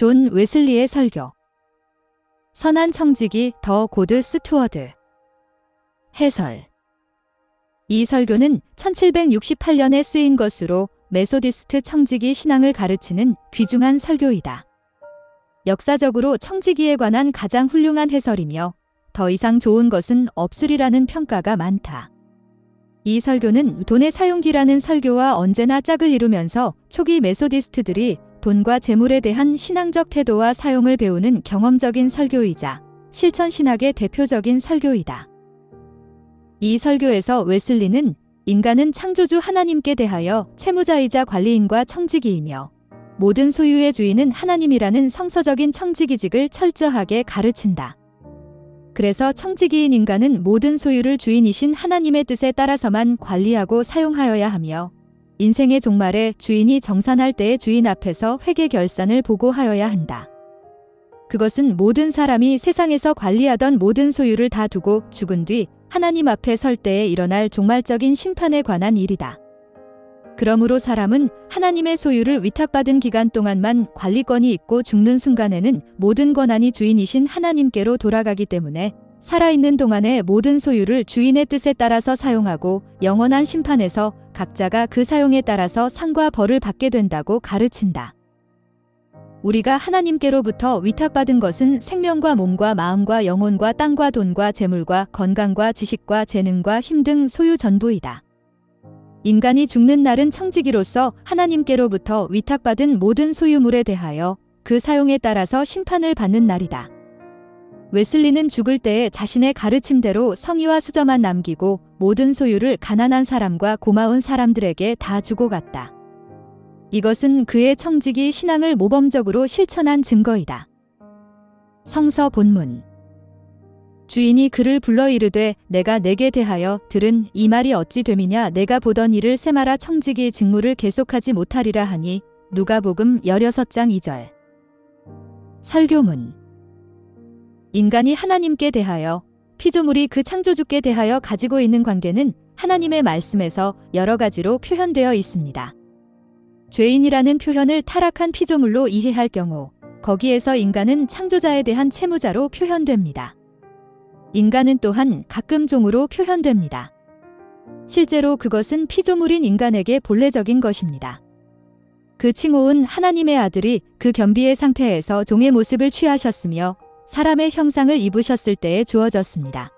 존 웨슬리의 설교. 선한 청지기 더 고드 스튜어드. 해설. 이 설교는 1768년에 쓰인 것으로 메소디스트 청지기 신앙을 가르치는 귀중한 설교이다. 역사적으로 청지기에 관한 가장 훌륭한 해설이며 더 이상 좋은 것은 없으리라는 평가가 많다. 이 설교는 돈의 사용기라는 설교와 언제나 짝을 이루면서 초기 메소디스트들이 돈과 재물에 대한 신앙적 태도와 사용을 배우는 경험적인 설교이자 실천신학의 대표적인 설교이다. 이 설교에서 웨슬리는 인간은 창조주 하나님께 대하여 채무자이자 관리인과 청지기이며 모든 소유의 주인은 하나님이라는 성서적인 청지기직을 철저하게 가르친다. 그래서 청지기인 인간은 모든 소유를 주인이신 하나님의 뜻에 따라서만 관리하고 사용하여야 하며 인생의 종말에 주인이 정산할 때의 주인 앞에서 회계 결산을 보고하여야 한다. 그것은 모든 사람이 세상에서 관리하던 모든 소유를 다 두고 죽은 뒤 하나님 앞에 설 때에 일어날 종말적인 심판에 관한 일이다. 그러므로 사람은 하나님의 소유를 위탁받은 기간 동안만 관리권이 있고 죽는 순간에는 모든 권한이 주인이신 하나님께로 돌아가기 때문에 살아있는 동안에 모든 소유를 주인의 뜻에 따라서 사용하고 영원한 심판에서 각자가 그 사용에 따라서 상과 벌을 받게 된다고 가르친다. 우리가 하나님께로부터 위탁받은 것은 생명과 몸과 마음과 영혼과 땅과 돈과 재물과 건강과 지식과 재능과 힘 등 소유 전부이다. 인간이 죽는 날은 청지기로서 하나님께로부터 위탁받은 모든 소유물에 대하여 그 사용에 따라서 심판을 받는 날이다. 웨슬리는 죽을 때에 자신의 가르침대로 성의와 수저만 남기고 모든 소유를 가난한 사람과 고마운 사람들에게 다 주고 갔다. 이것은 그의 청지기 신앙을 모범적으로 실천한 증거이다. 성서 본문. 주인이 그를 불러 이르되 내가 내게 대하여 들은 이 말이 어찌 됨이냐 내가 보던 이를 세마라 청지기 직무를 계속하지 못하리라 하니 누가복음 16장 2절. 설교문. 인간이 하나님께 대하여 피조물이 그 창조주께 대하여 가지고 있는 관계는 하나님의 말씀에서 여러 가지로 표현되어 있습니다. 죄인이라는 표현을 타락한 피조물로 이해할 경우 거기에서 인간은 창조자에 대한 채무자로 표현됩니다. 인간은 또한 가끔 종으로 표현됩니다. 실제로 그것은 피조물인 인간에게 본래적인 것입니다. 그 칭호은 하나님의 아들이 그 겸비의 상태에서 종의 모습을 취하셨으며 사람의 형상을 입으셨을 때에 주어졌습니다.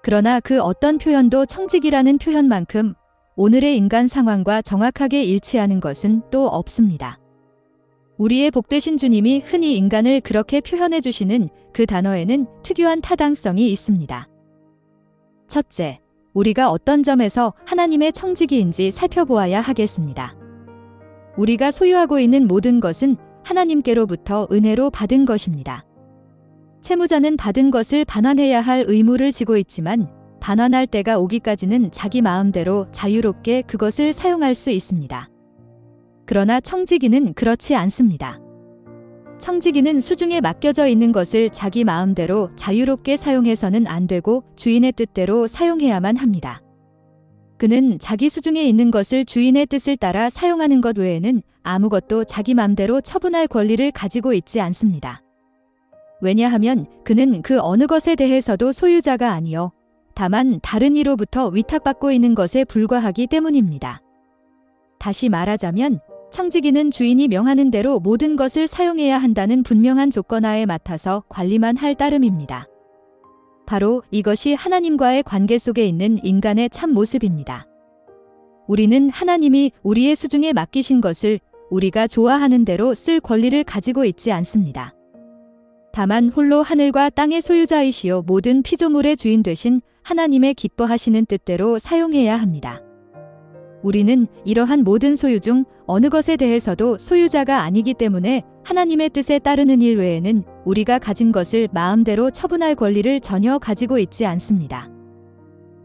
그러나 그 어떤 표현도 청지기라는 표현만큼 오늘의 인간 상황과 정확하게 일치하는 것은 또 없습니다. 우리의 복되신 주님이 흔히 인간을 그렇게 표현해 주시는 그 단어에는 특유한 타당성이 있습니다. 첫째, 우리가 어떤 점에서 하나님의 청지기인지 살펴보아야 하겠습니다. 우리가 소유하고 있는 모든 것은 하나님께로부터 은혜로 받은 것입니다. 채무자는 받은 것을 반환해야 할 의무를 지고 있지만 반환할 때가 오기까지는 자기 마음대로 자유롭게 그것을 사용할 수 있습니다. 그러나 청지기는 그렇지 않습니다. 청지기는 수중에 맡겨져 있는 것을 자기 마음대로 자유롭게 사용해서는 안 되고 주인의 뜻대로 사용해야만 합니다. 그는 자기 수중에 있는 것을 주인의 뜻을 따라 사용하는 것 외에는 아무것도 자기 마음대로 처분할 권리를 가지고 있지 않습니다. 왜냐하면 그는 그 어느 것에 대해서도 소유자가 아니요 다만 다른 이로부터 위탁받고 있는 것에 불과하기 때문입니다. 다시 말하자면 청지기는 주인이 명하는 대로 모든 것을 사용해야 한다는 분명한 조건하에 맡아서 관리만 할 따름입니다. 바로 이것이 하나님과의 관계 속에 있는 인간의 참 모습입니다. 우리는 하나님이 우리의 수중에 맡기신 것을 우리가 좋아하는 대로 쓸 권리를 가지고 있지 않습니다. 다만 홀로 하늘과 땅의 소유자이시오 모든 피조물의 주인 되신 하나님의 기뻐하시는 뜻대로 사용해야 합니다. 우리는 이러한 모든 소유 중 어느 것에 대해서도 소유자가 아니기 때문에 하나님의 뜻에 따르는 일 외에는 우리가 가진 것을 마음대로 처분할 권리를 전혀 가지고 있지 않습니다.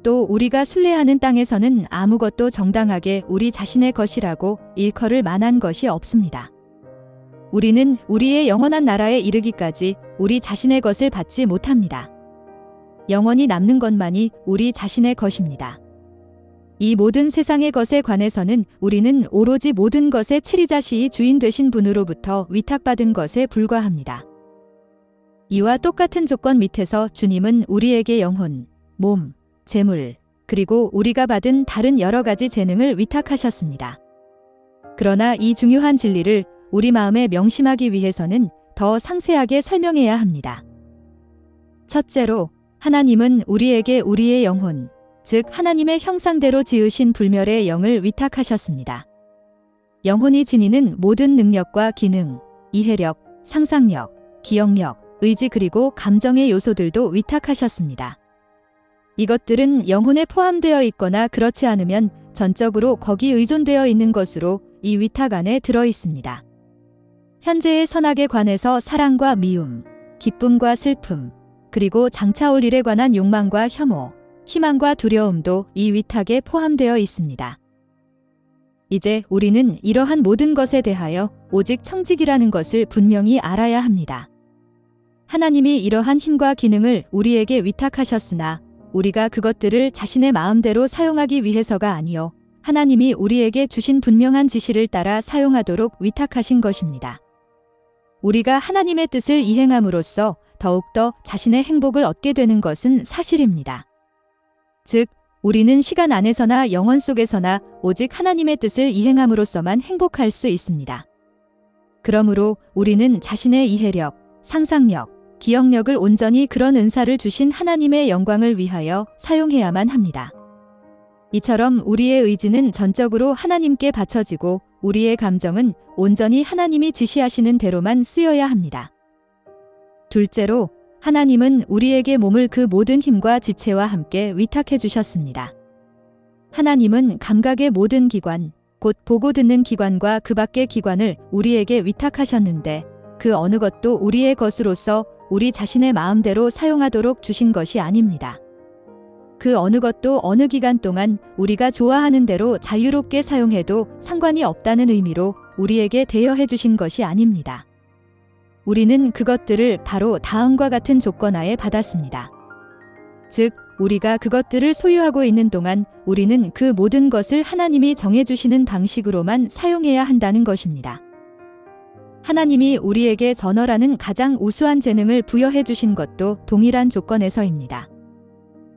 또 우리가 순례하는 땅에서는 아무것도 정당하게 우리 자신의 것이라고 일컬을 만한 것이 없습니다. 우리는 우리의 영원한 나라에 이르기까지 우리 자신의 것을 받지 못합니다. 영원히 남는 것만이 우리 자신의 것입니다. 이 모든 세상의 것에 관해서는 우리는 오로지 모든 것의 칠이자시이 주인 되신 분으로부터 위탁받은 것에 불과합니다. 이와 똑같은 조건 밑에서 주님은 우리에게 영혼, 몸, 재물, 그리고 우리가 받은 다른 여러 가지 재능을 위탁하셨습니다. 그러나 이 중요한 진리를 우리 마음에 명심하기 위해서는 더 상세하게 설명해야 합니다. 첫째로, 하나님은 우리에게 우리의 영혼, 즉 하나님의 형상대로 지으신 불멸의 영을 위탁하셨습니다. 영혼이 지니는 모든 능력과 기능, 이해력, 상상력, 기억력, 의지 그리고 감정의 요소들도 위탁하셨습니다. 이것들은 영혼에 포함되어 있거나 그렇지 않으면 전적으로 거기 의존되어 있는 것으로 이 위탁 안에 들어 있습니다. 현재의 선악에 관해서 사랑과 미움, 기쁨과 슬픔, 그리고 장차 올 일에 관한 욕망과 혐오, 희망과 두려움도 이 위탁에 포함되어 있습니다. 이제 우리는 이러한 모든 것에 대하여 오직 청직이라는 것을 분명히 알아야 합니다. 하나님이 이러한 힘과 기능을 우리에게 위탁하셨으나 우리가 그것들을 자신의 마음대로 사용하기 위해서가 아니요 하나님이 우리에게 주신 분명한 지시를 따라 사용하도록 위탁하신 것입니다. 우리가 하나님의 뜻을 이행함으로써 더욱더 자신의 행복을 얻게 되는 것은 사실입니다. 즉, 우리는 시간 안에서나 영원 속에서나 오직 하나님의 뜻을 이행함으로써만 행복할 수 있습니다. 그러므로 우리는 자신의 이해력, 상상력, 기억력을 온전히 그런 은사를 주신 하나님의 영광을 위하여 사용해야만 합니다. 이처럼 우리의 의지는 전적으로 하나님께 바쳐지고 우리의 감정은 온전히 하나님이 지시하시는 대로만 쓰여야 합니다. 둘째로, 하나님은 우리에게 몸을 그 모든 힘과 지체와 함께 위탁해 주셨습니다. 하나님은 감각의 모든 기관, 곧 보고 듣는 기관과 그 밖의 기관을 우리에게 위탁하셨는데 그 어느 것도 우리의 것으로서 우리 자신의 마음대로 사용하도록 주신 것이 아닙니다. 그 어느 것도 어느 기간 동안 우리가 좋아하는 대로 자유롭게 사용해도 상관이 없다는 의미로 우리에게 대여해 주신 것이 아닙니다. 우리는 그것들을 바로 다음과 같은 조건 하에 받았습니다. 즉, 우리가 그것들을 소유하고 있는 동안 우리는 그 모든 것을 하나님이 정해주시는 방식으로만 사용해야 한다는 것입니다. 하나님이 우리에게 전어라는 가장 우수한 재능을 부여해 주신 것도 동일한 조건에서입니다.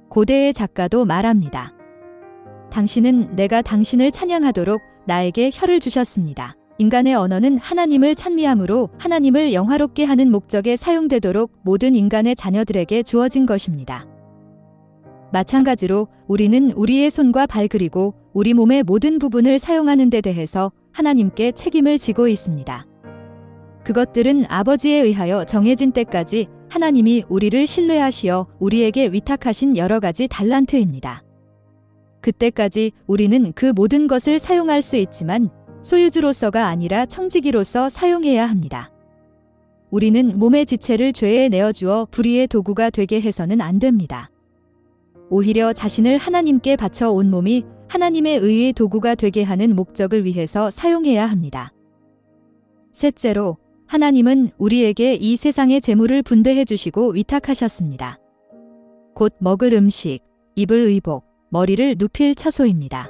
고대의 작가도 말합니다. 당신은 내가 당신을 찬양하도록 나에게 혀를 주셨습니다. 인간의 언어는 하나님을 찬미함으로 하나님을 영화롭게 하는 목적에 사용되도록 모든 인간의 자녀들에게 주어진 것입니다. 마찬가지로 우리는 우리의 손과 발 그리고 우리 몸의 모든 부분을 사용하는 데 대해서 하나님께 책임을 지고 있습니다. 그것들은 아버지에 의하여 정해진 때까지 하나님이 우리를 신뢰하시어 우리에게 위탁하신 여러 가지 달란트입니다. 그때까지 우리는 그 모든 것을 사용할 수 있지만 소유주로서가 아니라 청지기로서 사용해야 합니다. 우리는 몸의 지체를 죄에 내어주어 불의의 도구가 되게 해서는 안 됩니다. 오히려 자신을 하나님께 바쳐 온 몸이 하나님의 의의 도구가 되게 하는 목적을 위해서 사용해야 합니다. 셋째로, 하나님은 우리에게 이 세상의 재물을 분배해 주시고 위탁하셨습니다. 곧 먹을 음식, 입을 의복, 머리를 눕힐 처소입니다.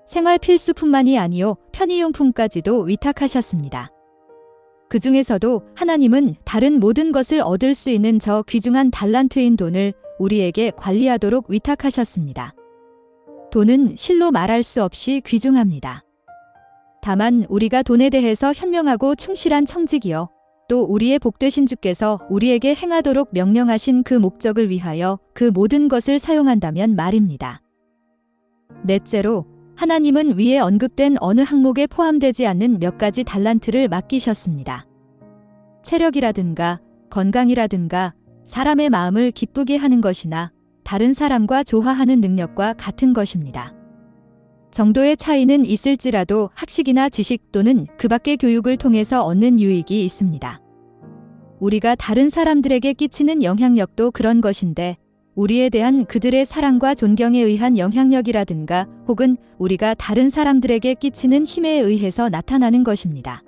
생활 필수품만이 아니요 편의용품까지도 위탁하셨습니다. 그 중에서도 하나님은 다른 모든 것을 얻을 수 있는 저 귀중한 달란트인 돈을 우리에게 관리하도록 위탁하셨습니다. 돈은 실로 말할 수 없이 귀중합니다. 다만 우리가 돈에 대해서 현명하고 충실한 청직이요 또 우리의 복되신 주께서 우리에게 행하도록 명령하신 그 목적을 위하여 그 모든 것을 사용한다면 말입니다. 넷째로, 하나님은 위에 언급된 어느 항목에 포함되지 않는 몇 가지 달란트를 맡기셨습니다. 체력이라든가 건강이라든가 사람의 마음을 기쁘게 하는 것이나 다른 사람과 조화하는 능력과 같은 것입니다. 정도의 차이는 있을지라도 학식이나 지식 또는 그 밖의 교육을 통해서 얻는 유익이 있습니다. 우리가 다른 사람들에게 끼치는 영향력도 그런 것인데 우리에 대한 그들의 사랑과 존경에 의한 영향력이라든가 혹은 우리가 다른 사람들에게 끼치는 힘에 의해서 나타나는 것입니다.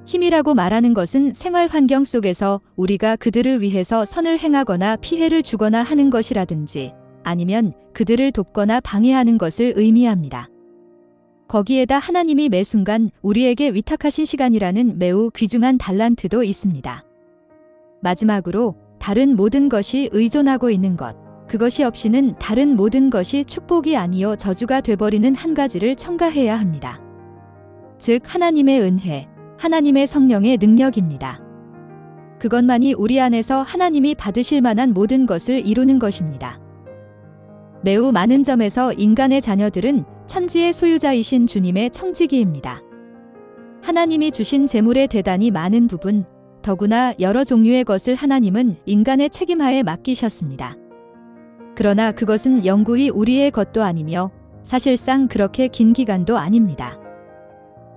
힘이라고 말하는 것은 생활 환경 속에서 우리가 그들을 위해서 선을 행하거나 피해를 주거나 하는 것이라든지 아니면 그들을 돕거나 방해하는 것을 의미합니다. 거기에다 하나님이 매 순간 우리에게 위탁하신 시간이라는 매우 귀중한 달란트도 있습니다. 마지막으로 다른 모든 것이 의존하고 있는 것, 그것이 없이는 다른 모든 것이 축복이 아니요 저주가 돼버리는 한 가지를 첨가해야 합니다. 즉 하나님의 은혜, 하나님의 성령의 능력입니다. 그것만이 우리 안에서 하나님이 받으실 만한 모든 것을 이루는 것입니다. 매우 많은 점에서 인간의 자녀들은 천지의 소유자이신 주님의 청지기입니다. 하나님이 주신 재물의 대단히 많은 부분, 더구나 여러 종류의 것을 하나님은 인간의 책임하에 맡기셨습니다. 그러나 그것은 영구히 우리의 것도 아니며 사실상 그렇게 긴 기간도 아닙니다.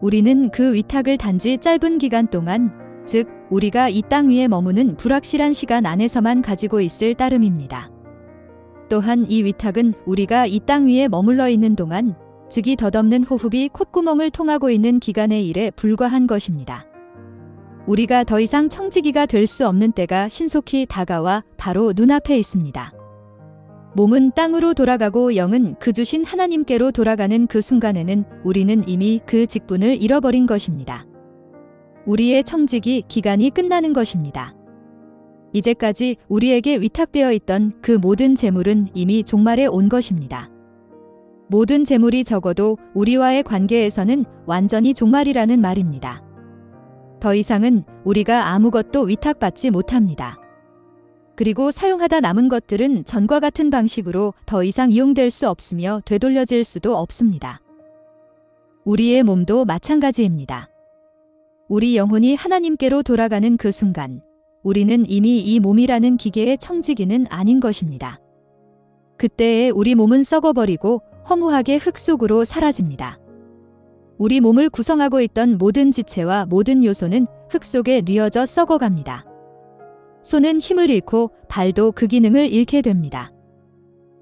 우리는 그 위탁을 단지 짧은 기간 동안, 즉 우리가 이 땅 위에 머무는 불확실한 시간 안에서만 가지고 있을 따름입니다. 또한 이 위탁은 우리가 이 땅 위에 머물러 있는 동안, 즉 이 덧없는 호흡이 콧구멍을 통하고 있는 기간의 일에 불과한 것입니다. 우리가 더 이상 청지기가 될 수 없는 때가 신속히 다가와 바로 눈앞에 있습니다. 몸은 땅으로 돌아가고 영은 그 주신 하나님께로 돌아가는 그 순간에는 우리는 이미 그 직분을 잃어버린 것입니다. 우리의 청지기 기간이 끝나는 것입니다. 이제까지 우리에게 위탁되어 있던 그 모든 재물은 이미 종말에 온 것입니다. 모든 재물이 적어도 우리와의 관계에서는 완전히 종말이라는 말입니다. 더 이상은 우리가 아무것도 위탁받지 못합니다. 그리고 사용하다 남은 것들은 전과 같은 방식으로 더 이상 이용될 수 없으며 되돌려질 수도 없습니다. 우리의 몸도 마찬가지입니다. 우리 영혼이 하나님께로 돌아가는 그 순간, 우리는 이미 이 몸이라는 기계의 청지기는 아닌 것입니다. 그때에 우리 몸은 썩어버리고 허무하게 흙 속으로 사라집니다. 우리 몸을 구성하고 있던 모든 지체와 모든 요소는 흙 속에 뉘어져 썩어갑니다. 손은 힘을 잃고 발도 그 기능을 잃게 됩니다.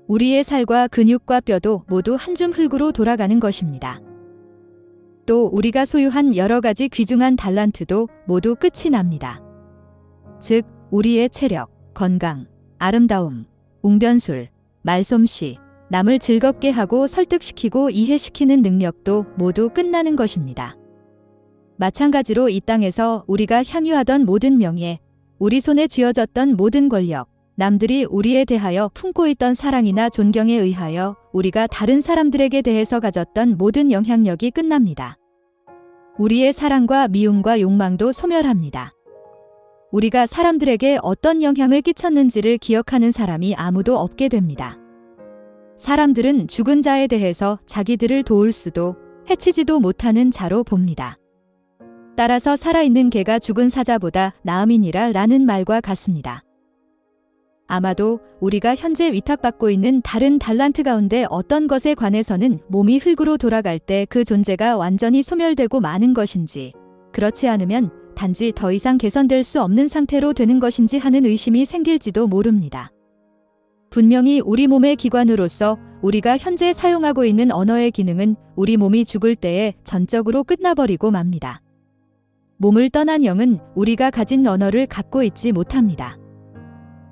우리의 살과 근육과 뼈도 모두 한 줌 흙으로 돌아가는 것입니다. 또 우리가 소유한 여러 가지 귀중한 달란트도 모두 끝이 납니다. 즉 우리의 체력, 건강, 아름다움, 웅변술, 말솜씨, 남을 즐겁게 하고 설득시키고 이해시키는 능력도 모두 끝나는 것입니다. 마찬가지로 이 땅에서 우리가 향유하던 모든 명예, 우리 손에 쥐어졌던 모든 권력, 남들이 우리에 대하여 품고 있던 사랑이나 존경에 의하여 우리가 다른 사람들에게 대해서 가졌던 모든 영향력이 끝납니다. 우리의 사랑과 미움과 욕망도 소멸합니다. 우리가 사람들에게 어떤 영향을 끼쳤는지를 기억하는 사람이 아무도 없게 됩니다. 사람들은 죽은 자에 대해서 자기들을 도울 수도 해치지도 못하는 자로 봅니다. 따라서 살아있는 개가 죽은 사자보다 나음이니라 라는 말과 같습니다. 아마도 우리가 현재 위탁받고 있는 다른 달란트 가운데 어떤 것에 관해서는 몸이 흙으로 돌아갈 때 그 존재가 완전히 소멸되고 마는 것인지, 그렇지 않으면 단지 더 이상 개선될 수 없는 상태로 되는 것인지 하는 의심이 생길지도 모릅니다. 분명히 우리 몸의 기관으로서 우리가 현재 사용하고 있는 언어의 기능은 우리 몸이 죽을 때에 전적으로 끝나버리고 맙니다. 몸을 떠난 영은 우리가 가진 언어를 갖고 있지 못합니다.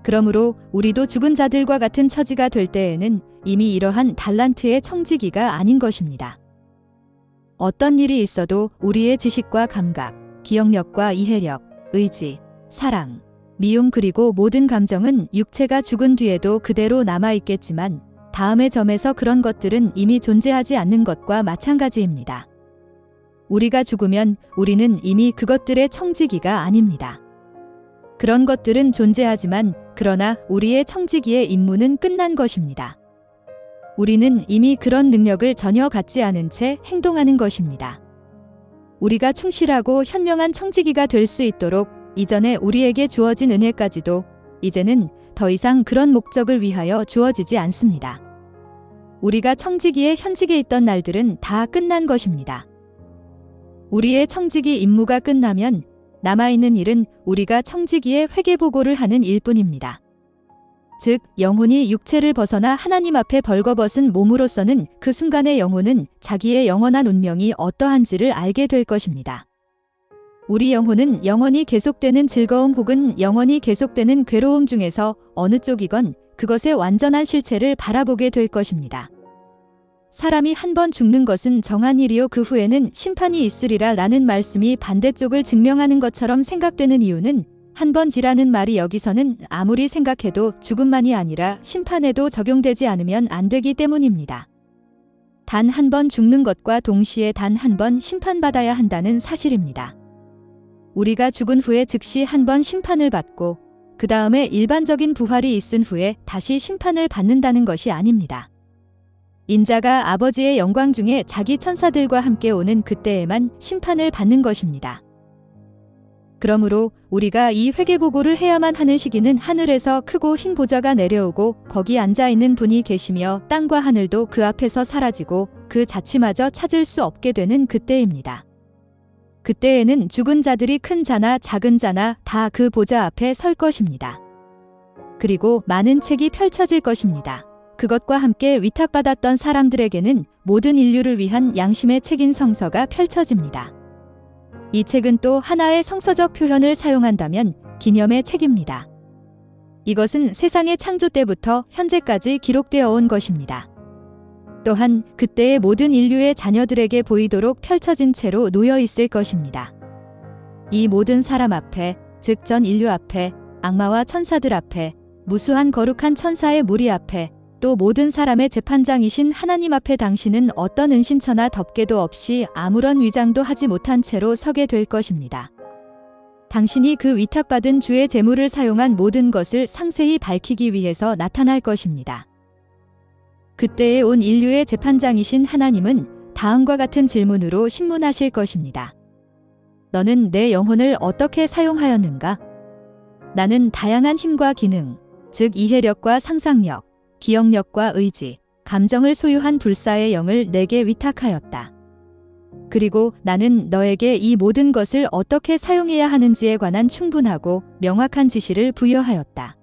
그러므로 우리도 죽은 자들과 같은 처지가 될 때에는 이미 이러한 달란트의 청지기가 아닌 것입니다. 어떤 일이 있어도 우리의 지식과 감각, 기억력과 이해력, 의지, 사랑, 미움 그리고 모든 감정은 육체가 죽은 뒤에도 그대로 남아있겠지만 다음의 점에서 그런 것들은 이미 존재하지 않는 것과 마찬가지입니다. 우리가 죽으면 우리는 이미 그것들의 청지기가 아닙니다. 그런 것들은 존재하지만 그러나 우리의 청지기의 임무는 끝난 것입니다. 우리는 이미 그런 능력을 전혀 갖지 않은 채 행동하는 것입니다. 우리가 충실하고 현명한 청지기가 될 수 있도록 이전에 우리에게 주어진 은혜까지도 이제는 더 이상 그런 목적을 위하여 주어지지 않습니다. 우리가 청지기의 현직에 있던 날들은 다 끝난 것입니다. 우리의 청지기 임무가 끝나면 남아있는 일은 우리가 청지기의 회개보고를 하는 일뿐입니다. 즉 영혼이 육체를 벗어나 하나님 앞에 벌거벗은 몸으로서는 그 순간의 영혼은 자기의 영원한 운명이 어떠한지를 알게 될 것입니다. 우리 영혼은 영원히 계속되는 즐거움 혹은 영원히 계속되는 괴로움 중에서 어느 쪽이건 그것의 완전한 실체를 바라보게 될 것입니다. 사람이 한 번 죽는 것은 정한 일이요 그 후에는 심판이 있으리라 라는 말씀이 반대쪽을 증명하는 것처럼 생각되는 이유는 한 번지라는 말이 여기서는 아무리 생각해도 죽음만이 아니라 심판에도 적용되지 않으면 안 되기 때문입니다. 단 한 번 죽는 것과 동시에 단 한 번 심판받아야 한다는 사실입니다. 우리가 죽은 후에 즉시 한 번 심판을 받고 그 다음에 일반적인 부활이 있은 후에 다시 심판을 받는다는 것이 아닙니다. 인자가 아버지의 영광 중에 자기 천사들과 함께 오는 그때에만 심판을 받는 것입니다. 그러므로 우리가 이 회개보고를 해야만 하는 시기는 하늘에서 크고 흰 보좌가 내려오고 거기 앉아있는 분이 계시며 땅과 하늘도 그 앞에서 사라지고 그 자취마저 찾을 수 없게 되는 그때입니다. 그때에는 죽은 자들이 큰 자나 작은 자나 다 그 보좌 앞에 설 것입니다. 그리고 많은 책이 펼쳐질 것입니다. 그것과 함께 위탁받았던 사람들에게는 모든 인류를 위한 양심의 책인 성서가 펼쳐집니다. 이 책은 또 하나의 성서적 표현을 사용한다면 기념의 책입니다. 이것은 세상의 창조 때부터 현재까지 기록되어 온 것입니다. 또한 그때의 모든 인류의 자녀들에게 보이도록 펼쳐진 채로 놓여 있을 것입니다. 이 모든 사람 앞에, 즉 전 인류 앞에, 악마와 천사들 앞에, 무수한 거룩한 천사의 무리 앞에, 또 모든 사람의 재판장이신 하나님 앞에 당신은 어떤 은신처나 덮개도 없이 아무런 위장도 하지 못한 채로 서게 될 것입니다. 당신이 그 위탁받은 주의 재물을 사용한 모든 것을 상세히 밝히기 위해서 나타날 것입니다. 그때에 온 인류의 재판장이신 하나님은 다음과 같은 질문으로 신문하실 것입니다. 너는 내 영혼을 어떻게 사용하였는가? 나는 다양한 힘과 기능, 즉 이해력과 상상력, 기억력과 의지, 감정을 소유한 불사의 영을 내게 위탁하였다. 그리고 나는 너에게 이 모든 것을 어떻게 사용해야 하는지에 관한 충분하고 명확한 지시를 부여하였다.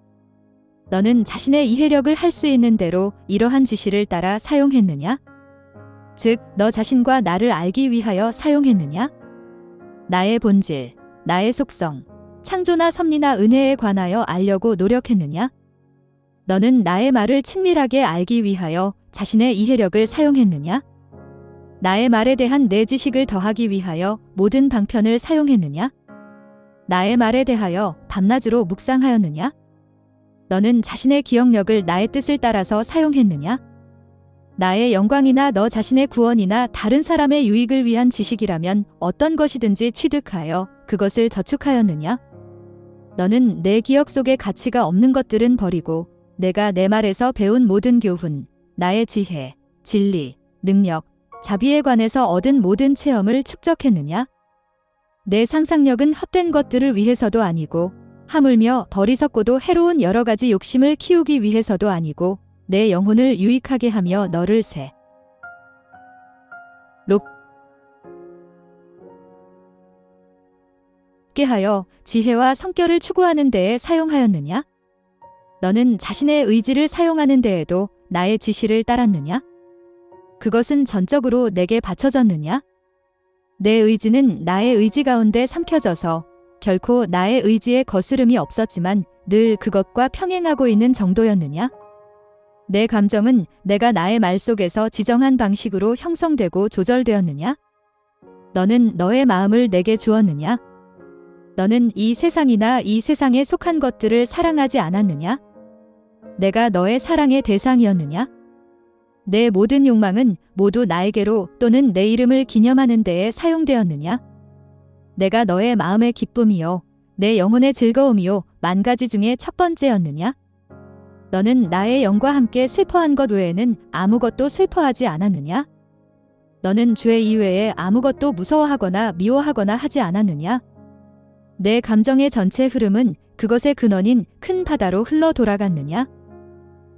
너는 자신의 이해력을 할 수 있는 대로 이러한 지시를 따라 사용했느냐? 즉, 너 자신과 나를 알기 위하여 사용했느냐? 나의 본질, 나의 속성, 창조나 섭리나 은혜에 관하여 알려고 노력했느냐? 너는 나의 말을 친밀하게 알기 위하여 자신의 이해력을 사용했느냐? 나의 말에 대한 내 지식을 더하기 위하여 모든 방편을 사용했느냐? 나의 말에 대하여 밤낮으로 묵상하였느냐? 너는 자신의 기억력을 나의 뜻을 따라서 사용했느냐? 나의 영광이나 너 자신의 구원이나 다른 사람의 유익을 위한 지식이라면 어떤 것이든지 취득하여 그것을 저축하였느냐? 너는 내 기억 속에 가치가 없는 것들은 버리고 내가 내 말에서 배운 모든 교훈, 나의 지혜, 진리, 능력, 자비에 관해서 얻은 모든 체험을 축적했느냐? 내 상상력은 헛된 것들을 위해서도 아니고 하물며 버리석고도 해로운 여러 가지 욕심을 키우기 위해서도 아니고 내 영혼을 유익하게 하며 너를 새롭게 하여 지혜와 성결을 추구하는 데에 사용하였느냐? 너는 자신의 의지를 사용하는 데에도 나의 지시를 따랐느냐? 그것은 전적으로 내게 바쳐졌느냐? 내 의지는 나의 의지 가운데 삼켜져서 결코 나의 의지에 거스름이 없었지만 늘 그것과 평행하고 있는 정도였느냐? 내 감정은 내가 나의 말 속에서 지정한 방식으로 형성되고 조절되었느냐? 너는 너의 마음을 내게 주었느냐? 너는 이 세상이나 이 세상에 속한 것들을 사랑하지 않았느냐? 내가 너의 사랑의 대상이었느냐? 내 모든 욕망은 모두 나에게로 또는 내 이름을 기념하는 데에 사용되었느냐? 내가 너의 마음의 기쁨이요, 내 영혼의 즐거움이요, 만 가지 중에 첫 번째였느냐? 너는 나의 영과 함께 슬퍼한 것 외에는 아무것도 슬퍼하지 않았느냐? 너는 죄 이외에 아무것도 무서워하거나 미워하거나 하지 않았느냐? 내 감정의 전체 흐름은 그것의 근원인 큰 바다로 흘러 돌아갔느냐?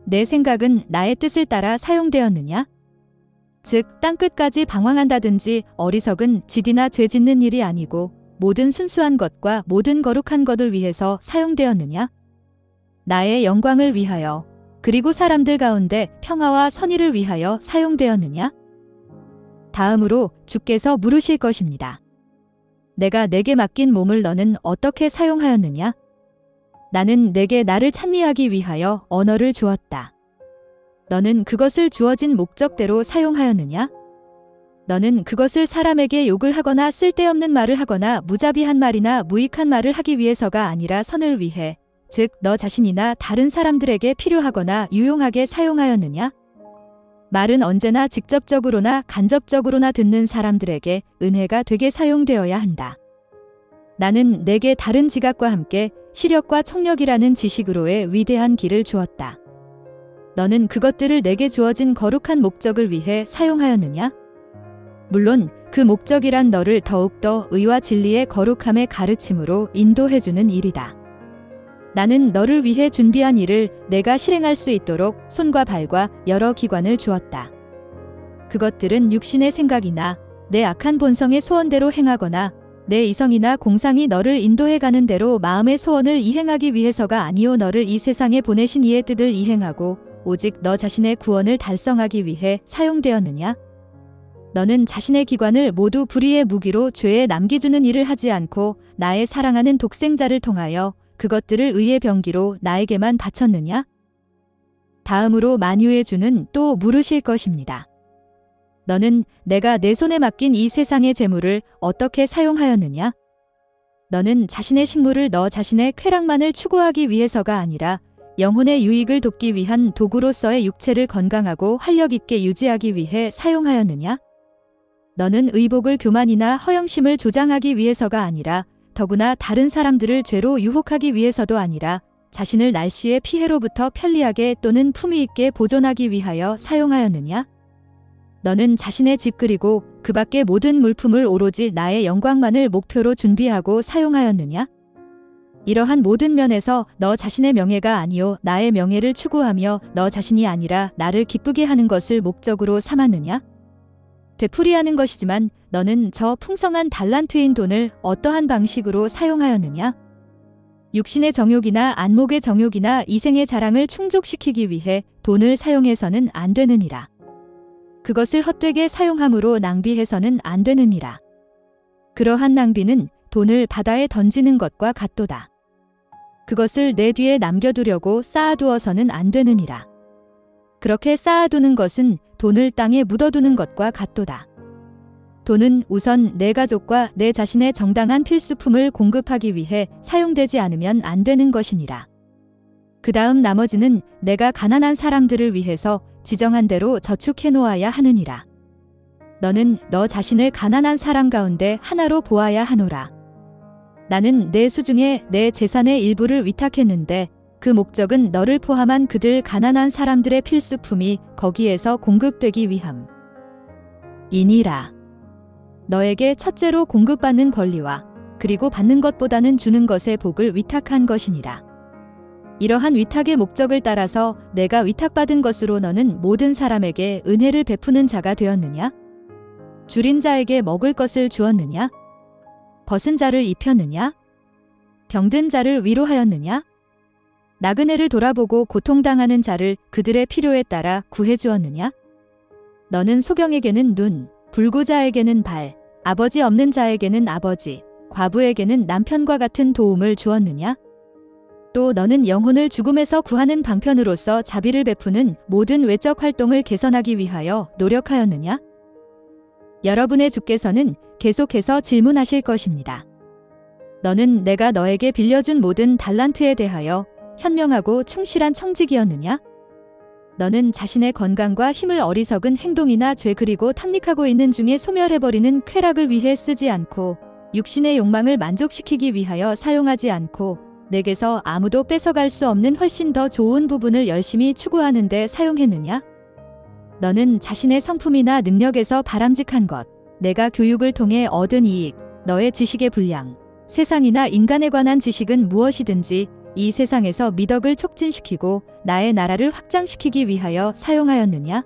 내 생각은 나의 뜻을 따라 사용되었느냐? 즉, 땅끝까지 방황한다든지 어리석은 짓이나 죄 짓는 일이 아니고 모든 순수한 것과 모든 거룩한 것을 위해서 사용되었느냐? 나의 영광을 위하여 그리고 사람들 가운데 평화와 선의를 위하여 사용되었느냐? 다음으로 주께서 물으실 것입니다. 내가 내게 맡긴 몸을 너는 어떻게 사용하였느냐? 나는 내게 나를 찬미하기 위하여 언어를 주었다. 너는 그것을 주어진 목적대로 사용하였느냐? 너는 그것을 사람에게 욕을 하거나 쓸데없는 말을 하거나 무자비한 말이나 무익한 말을 하기 위해서가 아니라 선을 위해, 즉 너 자신이나 다른 사람들에게 필요하거나 유용하게 사용하였느냐? 말은 언제나 직접적으로나 간접적으로나 듣는 사람들에게 은혜가 되게 사용되어야 한다. 나는 내게 다른 지각과 함께 시력과 청력이라는 지식으로의 위대한 길을 주었다. 너는 그것들을 내게 주어진 거룩한 목적을 위해 사용하였느냐? 물론 그 목적이란 너를 더욱더 의와 진리의 거룩함의 가르침으로 인도해주는 일이다. 나는 너를 위해 준비한 일을 내가 실행할 수 있도록 손과 발과 여러 기관을 주었다. 그것들은 육신의 생각이나 내 악한 본성의 소원대로 행하거나 내 이성이나 공상이 너를 인도해가는 대로 마음의 소원을 이행하기 위해서가 아니요 너를 이 세상에 보내신 이의 뜻을 이행하고 오직 너 자신의 구원을 달성하기 위해 사용되었느냐? 너는 자신의 기관을 모두 불의의 무기로 죄에 남기주는 일을 하지 않고 나의 사랑하는 독생자를 통하여 그것들을 의의 병기로 나에게만 바쳤느냐? 다음으로 만유의 주는 또 물으실 것입니다. 너는 내가 내 손에 맡긴 이 세상의 재물을 어떻게 사용하였느냐? 너는 자신의 식물을 너 자신의 쾌락만을 추구하기 위해서가 아니라 영혼의 유익을 돕기 위한 도구로서의 육체를 건강하고 활력 있게 유지하기 위해 사용하였느냐? 너는 의복을 교만이나 허영심을 조장하기 위해서가 아니라 더구나 다른 사람들을 죄로 유혹하기 위해서도 아니라 자신을 날씨의 피해로부터 편리하게 또는 품위 있게 보존하기 위하여 사용하였느냐? 너는 자신의 집 그리고 그 밖의 모든 물품을 오로지 나의 영광만을 목표로 준비하고 사용하였느냐? 이러한 모든 면에서 너 자신의 명예가 아니요 나의 명예를 추구하며 너 자신이 아니라 나를 기쁘게 하는 것을 목적으로 삼았느냐? 되풀이하는 것이지만 너는 저 풍성한 달란트인 돈을 어떠한 방식으로 사용하였느냐? 육신의 정욕이나 안목의 정욕이나 이생의 자랑을 충족시키기 위해 돈을 사용해서는 안 되느니라. 그것을 헛되게 사용함으로 낭비해서는 안 되느니라. 그러한 낭비는 돈을 바다에 던지는 것과 같도다. 그것을 내 뒤에 남겨두려고 쌓아두어서는 안 되느니라. 그렇게 쌓아두는 것은 돈을 땅에 묻어두는 것과 같도다. 돈은 우선 내 가족과 내 자신의 정당한 필수품을 공급하기 위해 사용되지 않으면 안 되는 것이니라. 그 다음 나머지는 내가 가난한 사람들을 위해서 지정한 대로 저축해 놓아야 하느니라. 너는 너 자신을 가난한 사람 가운데 하나로 보아야 하노라. 나는 내 수중에 내 재산의 일부를 위탁했는데 그 목적은 너를 포함한 그들 가난한 사람들의 필수품이 거기에서 공급되기 위함. 이니라. 너에게 첫째로 공급받는 권리와 그리고 받는 것보다는 주는 것의 복을 위탁한 것이니라. 이러한 위탁의 목적을 따라서 내가 위탁받은 것으로 너는 모든 사람에게 은혜를 베푸는 자가 되었느냐? 줄인 자에게 먹을 것을 주었느냐? 벗은 자를 입혔느냐? 병든 자를 위로하였느냐? 나그네를 돌아보고 고통당하는 자를 그들의 필요에 따라 구해주었느냐? 너는 소경에게는 눈, 불구자에게는 발, 아버지 없는 자에게는 아버지, 과부에게는 남편과 같은 도움을 주었느냐? 또 너는 영혼을 죽음에서 구하는 방편으로서 자비를 베푸는 모든 외적 활동을 개선하기 위하여 노력하였느냐? 여러분의 주께서는 계속해서 질문하실 것입니다. 너는 내가 너에게 빌려준 모든 달란트에 대하여 현명하고 충실한 청직이었느냐? 너는 자신의 건강과 힘을 어리석은 행동이나 죄 그리고 탐닉하고 있는 중에 소멸해버리는 쾌락을 위해 쓰지 않고 육신의 욕망을 만족시키기 위하여 사용하지 않고 내게서 아무도 뺏어갈 수 없는 훨씬 더 좋은 부분을 열심히 추구하는 데 사용했느냐? 너는 자신의 성품이나 능력에서 바람직한 것, 내가 교육을 통해 얻은 이익, 너의 지식의 분량, 세상이나 인간에 관한 지식은 무엇이든지 이 세상에서 미덕을 촉진시키고 나의 나라를 확장시키기 위하여 사용하였느냐?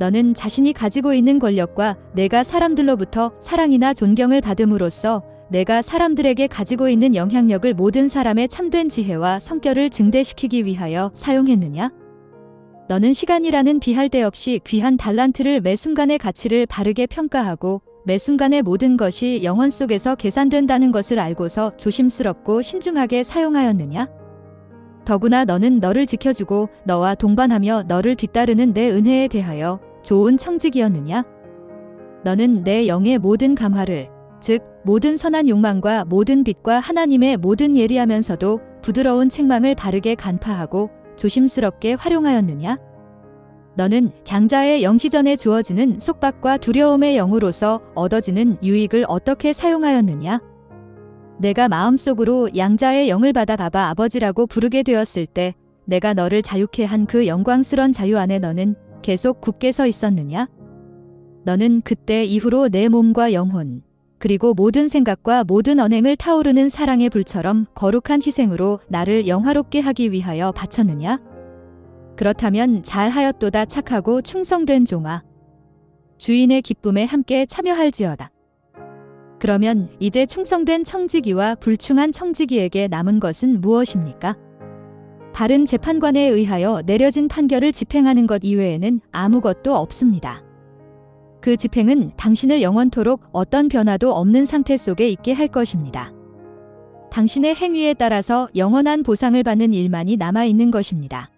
너는 자신이 가지고 있는 권력과 내가 사람들로부터 사랑이나 존경을 받음으로써 내가 사람들에게 가지고 있는 영향력을 모든 사람의 참된 지혜와 성결을 증대시키기 위하여 사용했느냐? 너는 시간이라는 비할 데 없이 귀한 달란트를 매 순간의 가치를 바르게 평가하고 매 순간의 모든 것이 영원 속에서 계산된다는 것을 알고서 조심스럽고 신중하게 사용하였느냐? 더구나 너는 너를 지켜주고 너와 동반하며 너를 뒤따르는 내 은혜에 대하여 좋은 청직이었느냐? 너는 내 영의 모든 감화를, 즉 모든 선한 욕망과 모든 빛과 하나님의 모든 예리하면서도 부드러운 책망을 바르게 간파하고 조심스럽게 활용하였느냐? 너는 장자의 영시전에 주어지는 속박과 두려움의 영으로서 얻어지는 유익을 어떻게 사용하였느냐? 내가 마음속으로 양자의 영을 받아 아바 아버지라고 부르게 되었을 때 내가 너를 자유케 한 그 영광스런 자유 안에 너는 계속 굳게 서 있었느냐? 너는 그때 이후로 내 몸과 영혼, 그리고 모든 생각과 모든 언행을 타오르는 사랑의 불처럼 거룩한 희생으로 나를 영화롭게 하기 위하여 바쳤느냐? 그렇다면 잘하였도다 착하고 충성된 종아. 주인의 기쁨에 함께 참여할지어다. 그러면 이제 충성된 청지기와 불충한 청지기에게 남은 것은 무엇입니까? 바른 재판관에 의하여 내려진 판결을 집행하는 것 이외에는 아무것도 없습니다. 그 집행은 당신을 영원토록 어떤 변화도 없는 상태 속에 있게 할 것입니다. 당신의 행위에 따라서 영원한 보상을 받는 일만이 남아있는 것입니다.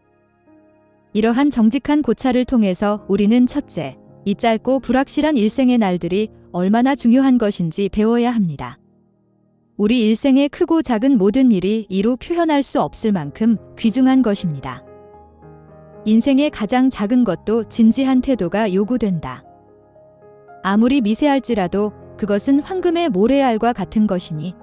이러한 정직한 고찰을 통해서 우리는 첫째, 이 짧고 불확실한 일생의 날들이 얼마나 중요한 것인지 배워야 합니다. 우리 일생의 크고 작은 모든 일이 이루 표현할 수 없을 만큼 귀중한 것입니다. 인생의 가장 작은 것도 진지한 태도가 요구된다. 아무리 미세할지라도 그것은 황금의 모래알과 같은 것이니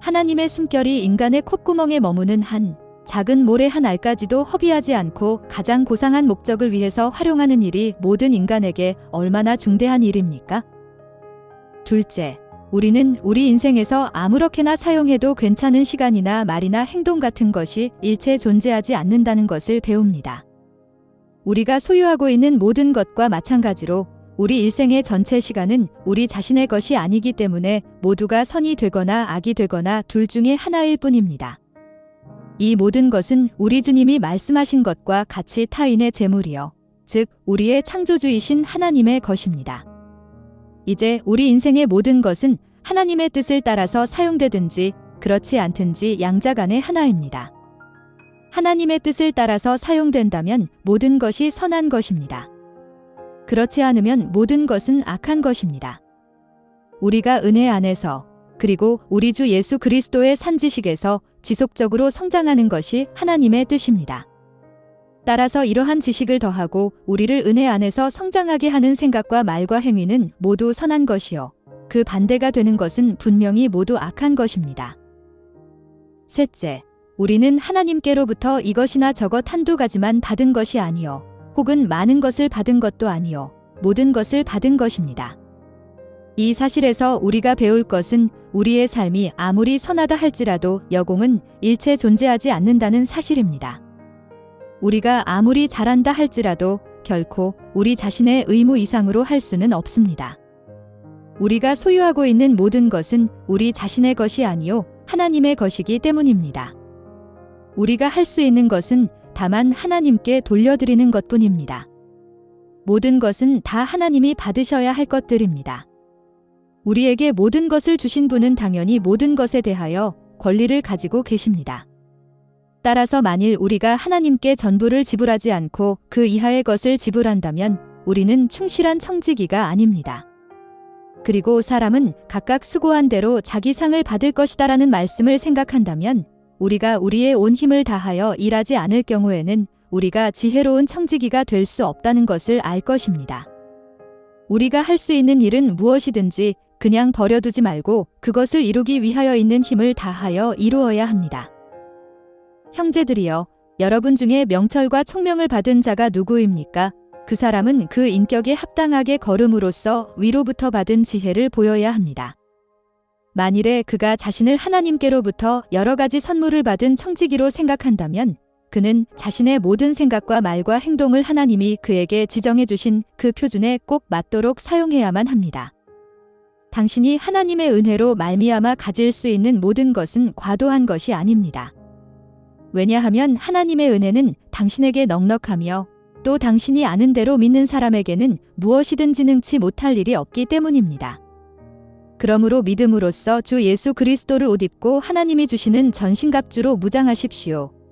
하나님의 숨결이 인간의 콧구멍에 머무는 한 작은 모래 한 알까지도 허비하지 않고 가장 고상한 목적을 위해서 활용하는 일이 모든 인간에게 얼마나 중대한 일입니까? 둘째, 우리는 우리 인생에서 아무렇게나 사용해도 괜찮은 시간이나 말이나 행동 같은 것이 일체 존재하지 않는다는 것을 배웁니다. 우리가 소유하고 있는 모든 것과 마찬가지로 우리 일생의 전체 시간은 우리 자신의 것이 아니기 때문에 모두가 선이 되거나 악이 되거나 둘 중에 하나일 뿐입니다. 이 모든 것은 우리 주님이 말씀하신 것과 같이 타인의 재물이요, 즉 우리의 창조주이신 하나님의 것입니다. 이제 우리 인생의 모든 것은 하나님의 뜻을 따라서 사용되든지 그렇지 않든지 양자간의 하나입니다. 하나님의 뜻을 따라서 사용된다면 모든 것이 선한 것입니다. 그렇지 않으면 모든 것은 악한 것입니다. 우리가 은혜 안에서 그리고 우리 주 예수 그리스도의 산지식에서 지속적으로 성장하는 것이 하나님의 뜻입니다. 따라서 이러한 지식을 더하고 우리를 은혜 안에서 성장하게 하는 생각과 말과 행위는 모두 선한 것이요, 그 반대가 되는 것은 분명히 모두 악한 것입니다. 셋째, 우리는 하나님께로부터 이것이나 저것 한두 가지만 받은 것이 아니요, 혹은 많은 것을 받은 것도 아니요, 모든 것을 받은 것입니다. 이 사실에서 우리가 배울 것은 우리의 삶이 아무리 선하다 할지라도 여공은 일체 존재하지 않는다는 사실입니다. 우리가 아무리 잘한다 할지라도 결코 우리 자신의 의무 이상으로 할 수는 없습니다. 우리가 소유하고 있는 모든 것은 우리 자신의 것이 아니요 하나님의 것이기 때문입니다. 우리가 할 수 있는 것은 다만 하나님께 돌려드리는 것뿐입니다. 모든 것은 다 하나님이 받으셔야 할 것들입니다. 우리에게 모든 것을 주신 분은 당연히 모든 것에 대하여 권리를 가지고 계십니다. 따라서 만일 우리가 하나님께 전부를 지불하지 않고 그 이하의 것을 지불한다면 우리는 충실한 청지기가 아닙니다. 그리고 사람은 각각 수고한 대로 자기 상을 받을 것이다라는 말씀을 생각한다면 우리가 우리의 온 힘을 다하여 일하지 않을 경우에는 우리가 지혜로운 청지기가 될 수 없다는 것을 알 것입니다. 우리가 할 수 있는 일은 무엇이든지 그냥 버려두지 말고 그것을 이루기 위하여 있는 힘을 다하여 이루어야 합니다. 형제들이여, 여러분 중에 명철과 총명을 받은 자가 누구입니까? 그 사람은 그 인격에 합당하게 걸음으로써 위로부터 받은 지혜를 보여야 합니다. 만일에 그가 자신을 하나님께로부터 여러 가지 선물을 받은 청지기로 생각한다면 그는 자신의 모든 생각과 말과 행동을 하나님이 그에게 지정해 주신 그 표준에 꼭 맞도록 사용해야만 합니다. 당신이 하나님의 은혜로 말미암아 가질 수 있는 모든 것은 과도한 것이 아닙니다. 왜냐하면 하나님의 은혜는 당신에게 넉넉하며 또 당신이 아는 대로 믿는 사람에게는 무엇이든지 능치 못할 일이 없기 때문입니다. 그러므로 믿음으로써 주 예수 그리스도를 옷 입고 하나님이 주시는 전신갑주로 무장하십시오.